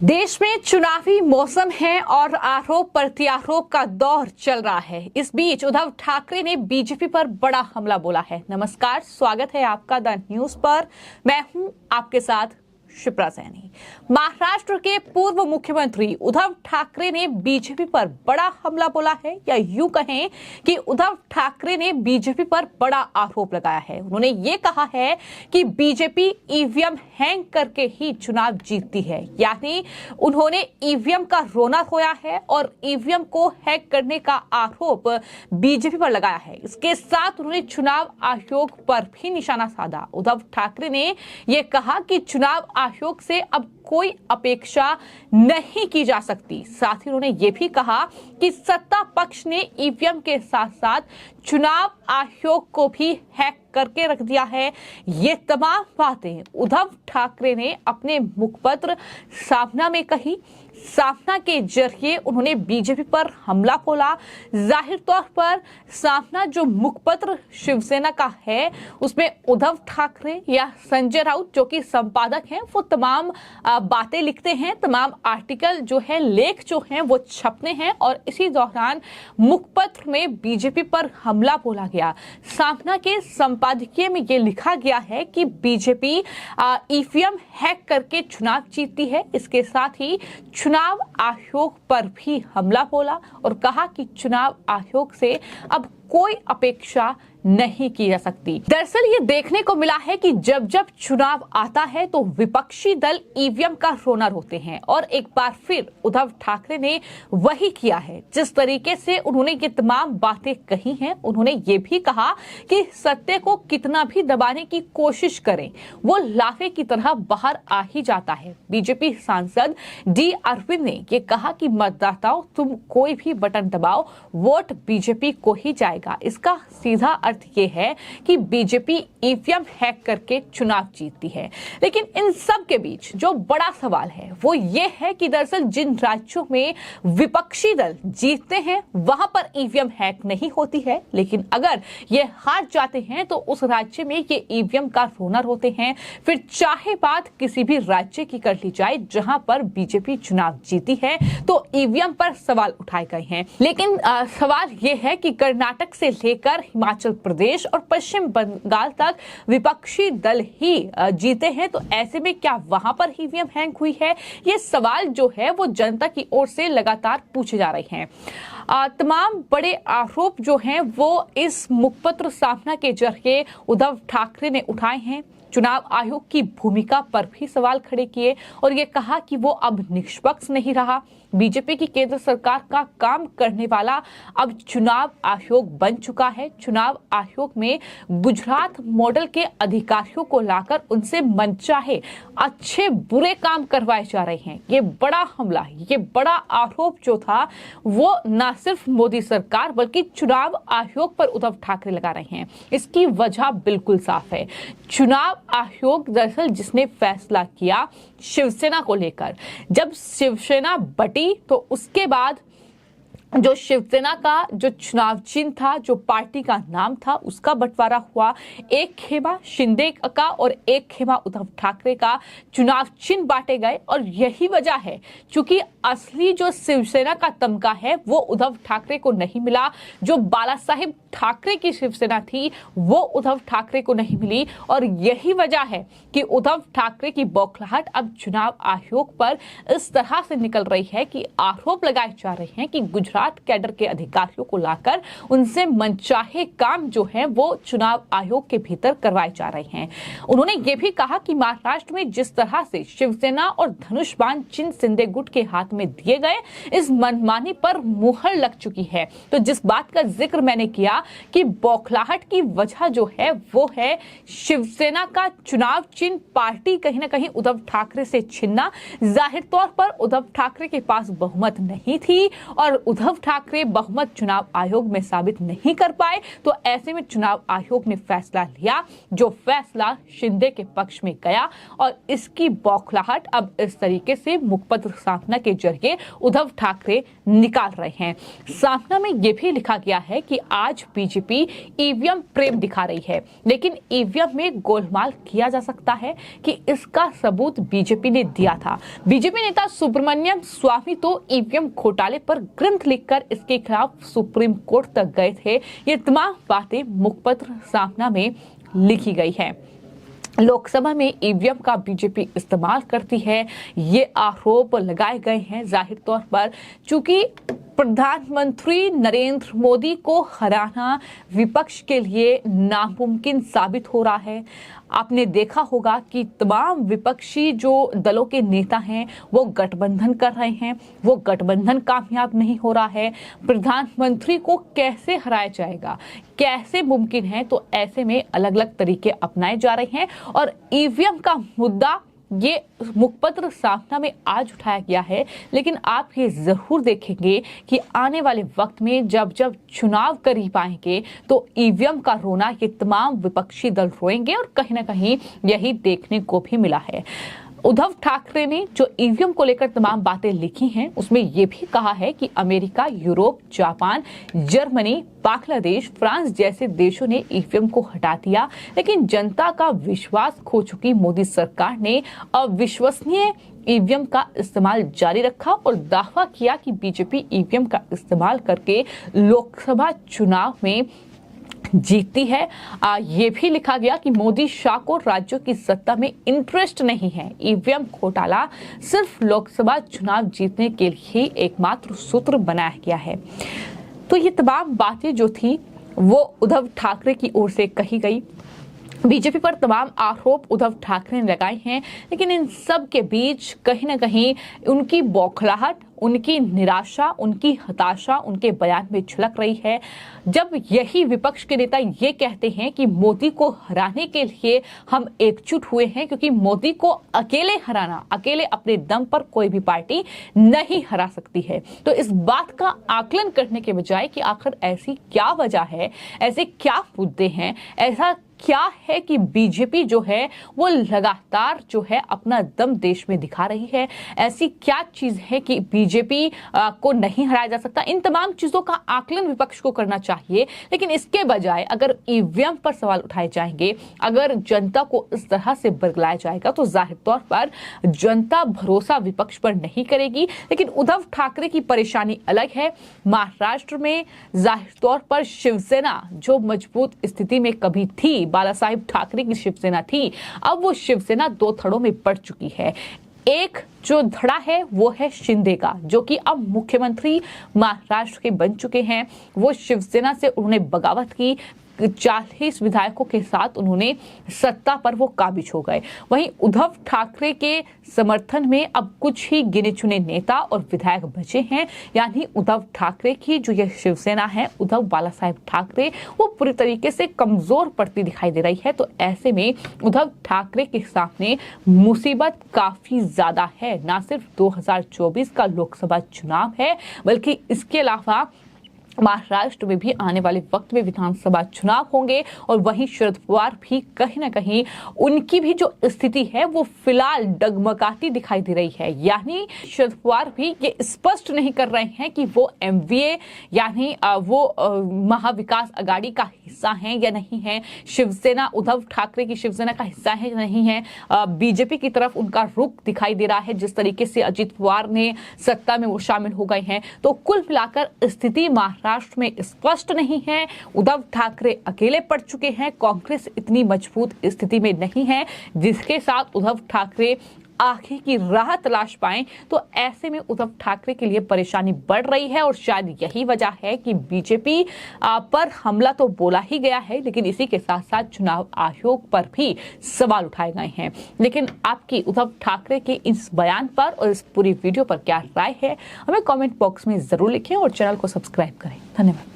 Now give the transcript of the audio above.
देश में चुनावी मौसम है और आरोप प्रत्यारोप का दौर चल रहा है। इस बीच उद्धव ठाकरे ने बीजेपी पर बड़ा हमला बोला है। नमस्कार, स्वागत है आपका द न्यूज पर। मैं हूं आपके साथ शिप्रा सैनी। महाराष्ट्र के पूर्व मुख्यमंत्री उद्धव ठाकरे ने बीजेपी पर बड़ा हमला बोला है, या यूं कहें कि उद्धव ठाकरे ने बीजेपी पर बड़ा आरोप लगाया है। उन्होंने ये कहा है कि बीजेपी ईवीएम हैंग करके ही चुनाव जीतती है, यानी उन्होंने ईवीएम का रोना खोया है और ईवीएम को हैक करने का आरोप बीजेपी पर लगाया है। इसके साथ उन्होंने चुनाव आयोग पर भी निशाना साधा। उद्धव ठाकरे ने यह कहा कि चुनाव आयोग से अब कोई अपेक्षा नहीं की जा सकती। साथ ही उन्होंने ये भी कहा कि सत्ता पक्ष ने ईवीएम के साथ साथ चुनाव आयोग को भी हैक करके रख दिया है। ये तमाम बातें उद्धव ठाकरे ने अपने मुखपत्र सामना में कही। सामना के जरिए उन्होंने बीजेपी पर हमला बोला। जाहिर तौर पर सामना जो मुखपत्र शिवसेना का है, उसमें उद्धव ठाकरे या संजय राउत जो कि संपादक हैं, वो तमाम बातें लिखते हैं, तमाम आर्टिकल जो है, लेख जो हैं वो छपते हैं और इसी दौरान मुखपत्र में बीजेपी पर हमला बोला गया। सामना के संपादकीय में ये लिखा गया है कि बीजेपी ईवीएम हैक करके चुनाव जीतती है। इसके साथ ही चुनाव आयोग पर भी हमला बोला और कहा कि चुनाव आयोग से अब कोई अपेक्षा नहीं की जा सकती। दरअसल ये देखने को मिला है कि जब जब चुनाव आता है तो विपक्षी दल ईवीएम का रोना रोते हैं और एक बार फिर उद्धव ठाकरे ने वही किया है। जिस तरीके से उन्होंने ये तमाम बातें कही हैं, उन्होंने ये भी कहा कि सत्य को कितना भी दबाने की कोशिश करें, वो लाफे की तरह बाहर आ ही जाता है। बीजेपी सांसद डी अरविंद ने ये कहा कि मतदाताओं, तुम कोई भी बटन दबाओ, वोट बीजेपी को ही जाएगा। इसका सीधा अर्थ ये है कि बीजेपी ईवीएम हैक करके चुनाव जीतती है। लेकिन इन सब के बीच जो बड़ा सवाल है वो ये है कि दरअसल जिन राज्यों में विपक्षी दल जीतते हैं वहां पर ईवीएम हैक नहीं होती है, लेकिन अगर ये हार जाते हैं तो उस राज्य में ये ईवीएम का रोना रोते हैं। फिर चाहे बात किसी भी राज्य की कर ली जाए जहां पर बीजेपी चुनाव जीती है तो ईवीएम पर सवाल उठाए गए हैं। लेकिन सवाल ये है कि कर्नाटक से लेकर हिमाचल प्रदेश और पश्चिम बंगाल तक विपक्षी दल ही जीते हैं, तो ऐसे में क्या वहां पर ईवीएम हैंग हुई है? ये सवाल जो है वो जनता की ओर से लगातार पूछे जा रहे हैं। तमाम बड़े आरोप जो हैं वो इस मुखपत्र सामना के जरिए उद्धव ठाकरे ने उठाए हैं। चुनाव आयोग की भूमिका पर भी सवाल खड़े किए और ये कहा कि वो अब निष्पक्ष नहीं रहा। बीजेपी की केंद्र सरकार का काम करने वाला अब चुनाव आयोग बन चुका है। चुनाव आयोग में गुजरात मॉडल के अधिकारियों को लाकर उनसे मनचाहे अच्छे बुरे काम करवाए जा रहे हैं। ये बड़ा हमला, ये बड़ा आरोप जो था वो न सिर्फ मोदी सरकार बल्कि चुनाव आयोग पर उद्धव ठाकरे लगा रहे हैं। इसकी वजह बिल्कुल साफ है। चुनाव आयोग दरअसल जिसने फैसला किया शिवसेना को लेकर, जब शिवसेना बटी तो उसके बाद जो शिवसेना का जो चुनाव चिन्ह था, जो पार्टी का नाम था, उसका बंटवारा हुआ। एक खेमा शिंदे का और एक खेमा उद्धव ठाकरे का चुनाव चिन्ह बांटे गए और यही वजह है क्योंकि असली जो शिवसेना का तमगा है वो उद्धव ठाकरे को नहीं मिला। जो बाला साहेब ठाकरे की शिवसेना थी वो उद्धव ठाकरे को नहीं मिली और यही वजह है कि उद्धव ठाकरे की बौखलाहट अब चुनाव आयोग पर इस तरह से निकल रही है कि आरोप लगाए जा रहे हैं कि गुजरात कैडर के अधिकारियों को लाकर उनसे मनचाहे काम जो है वो चुनाव आयोग के भीतर करवाए जा रहे हैं। उन्होंने ये भी कहा कि महाराष्ट्र में जिस तरह से शिवसेना और धनुष बाण चिन्ह शिंदे गुट के हाथ में दिए गए, इस मनमानी पर मुहर लग चुकी है। तो जिस बात का जिक्र मैंने किया कि बौखलाहट की वजह जो है वो है शिवसेना का चुनाव चिन्ह पार्टी कहीं ना कहीं उद्धव ठाकरे से छीनना। जाहिर तौर पर उद्धव ठाकरे के पास बहुमत नहीं थी और उद्धव उद्धव ठाकरे बहुमत चुनाव आयोग में साबित नहीं कर पाए, तो ऐसे में चुनाव आयोग ने फैसला लिया, जो फैसला शिंदे के पक्ष में गया और इसकी बौखलाहट अब इस तरीके से मुखपत्र सामना के जरिए उद्धव ठाकरे निकाल रहे हैं। सामना में यह भी लिखा गया है कि आज बीजेपी ईवीएम प्रेम दिखा रही है, लेकिन ईवीएम में गोलमाल किया जा सकता है कि इसका सबूत बीजेपी ने दिया था। बीजेपी नेता सुब्रमण्यम स्वामी तो ईवीएम घोटाले पर ग्रंथ लिखकर इसके खिलाफ सुप्रीम कोर्ट तक गए थे। ये तमाम बातें मुखपत्र सामना में लिखी गई है। लोकसभा में ईवीएम का बीजेपी इस्तेमाल करती है, ये आरोप लगाए गए हैं। जाहिर तौर पर चूंकि प्रधानमंत्री नरेंद्र मोदी को हराना विपक्ष के लिए नामुमकिन साबित हो रहा है। आपने देखा होगा कि तमाम विपक्षी जो दलों के नेता हैं वो गठबंधन कर रहे हैं, वो गठबंधन कामयाब नहीं हो रहा है। प्रधानमंत्री को कैसे हराया जाएगा, कैसे मुमकिन है? तो ऐसे में अलग अलग तरीके अपनाए जा रहे हैं और ईवीएम का मुद्दा ये मुखपत्र सामना में आज उठाया गया है। लेकिन आप ये जरूर देखेंगे कि आने वाले वक्त में जब चुनाव करीब आएंगे तो ईवीएम का रोना ये तमाम विपक्षी दल रोएंगे और कहीं ना कहीं यही देखने को भी मिला है। उद्धव ठाकरे ने जो ईवीएम को लेकर तमाम बातें लिखी हैं उसमें यह भी कहा है कि America, Europe, Japan, Germany, Bangladesh, France जैसे देशों ने ईवीएम को हटा दिया, लेकिन जनता का विश्वास खो चुकी मोदी सरकार ने अविश्वसनीय ईवीएम का इस्तेमाल जारी रखा और दावा किया कि बीजेपी ईवीएम का इस्तेमाल करके लोकसभा चुनाव में जीतती है। ये भी लिखा गया कि मोदी शाह को राज्यों की सत्ता में इंटरेस्ट नहीं है। ईवीएम घोटाला सिर्फ लोकसभा चुनाव जीतने के लिए एकमात्र सूत्र बनाया गया है। तो ये तमाम बातें जो थी वो उद्धव ठाकरे की ओर से कही गई। बीजेपी पर तमाम आरोप उद्धव ठाकरे ने लगाए हैं, लेकिन इन सब के बीच कहीं ना कहीं उनकी बौखलाहट, उनकी निराशा, उनकी हताशा उनके बयान में झलक रही है। जब यही विपक्ष के नेता ये कहते हैं कि मोदी को हराने के लिए हम एकजुट हुए हैं, क्योंकि मोदी को अकेले हराना, अकेले अपने दम पर कोई भी पार्टी नहीं हरा सकती है, तो इस बात का आकलन करने के बजाय कि आखिर ऐसी क्या वजह है, ऐसे क्या मुद्दे हैं, ऐसा क्या है कि बीजेपी जो है वो लगातार जो है अपना दम देश में दिखा रही है, ऐसी क्या चीज है कि बीजेपी को नहीं हराया जा सकता? इन तमाम चीजों का आकलन विपक्ष को करना चाहिए। लेकिन इसके बजाय अगर ईवीएम पर सवाल उठाए जाएंगे, अगर जनता को इस तरह से बरगलाया जाएगा, तो जाहिर तौर पर जनता भरोसा विपक्ष पर नहीं करेगी। लेकिन उद्धव ठाकरे की परेशानी अलग है। महाराष्ट्र में जाहिर तौर पर शिवसेना जो मजबूत स्थिति में कभी थी, बाला साहेब ठाकरे की शिवसेना थी, अब वो शिवसेना दो धड़ों में बढ़ चुकी है। एक जो धड़ा है वो है शिंदे का, जो कि अब मुख्यमंत्री महाराष्ट्र के बन चुके हैं। वो शिवसेना से उन्होंने बगावत की, 40 विधायकों के साथ उन्होंने सत्ता पर वो काबिज हो गए। वहीं उद्धव ठाकरे के समर्थन में अब कुछ ही गिने चुने नेता और विधायक बचे हैं, यानी उद्धव ठाकरे की जो ये शिवसेना है, उद्धव बाला साहेब ठाकरे, वो पूरी तरीके से कमजोर पड़ती दिखाई दे रही है। तो ऐसे में उद्धव ठाकरे के सामने मुसीबत काफी ज्यादा है। ना सिर्फ 2024 का लोकसभा चुनाव है, बल्कि इसके अलावा महाराष्ट्र में भी आने वाले वक्त में विधानसभा चुनाव होंगे और वहीं शरद पवार भी कहीं ना कहीं उनकी भी जो स्थिति है वो फिलहाल डगमगाती दिखाई दे रही है। यानी शरद पवार भी ये स्पष्ट नहीं कर रहे हैं कि वो एमवीए यानी वो महाविकास अघाड़ी का हिस्सा है या नहीं है, शिवसेना उद्धव ठाकरे की शिवसेना का हिस्सा है या नहीं है। बीजेपी की तरफ उनका रुख दिखाई दे रहा है, जिस तरीके से अजित पवार ने सत्ता में वो शामिल हो गए हैं। तो कुल मिलाकर स्थिति महाराष्ट्र में स्पष्ट नहीं है। उद्धव ठाकरे अकेले पड़ चुके हैं, कांग्रेस इतनी मजबूत स्थिति में नहीं है जिसके साथ उद्धव ठाकरे आगे की राह तलाश पाएं। तो ऐसे में उद्धव ठाकरे के लिए परेशानी बढ़ रही है और शायद यही वजह है कि बीजेपी पर हमला तो बोला ही गया है, लेकिन इसी के साथ साथ चुनाव आयोग पर भी सवाल उठाए गए हैं। लेकिन आपकी उद्धव ठाकरे के इस बयान पर और इस पूरी वीडियो पर क्या राय है, हमें कमेंट बॉक्स में जरूर लिखें और चैनल को सब्सक्राइब करें। धन्यवाद।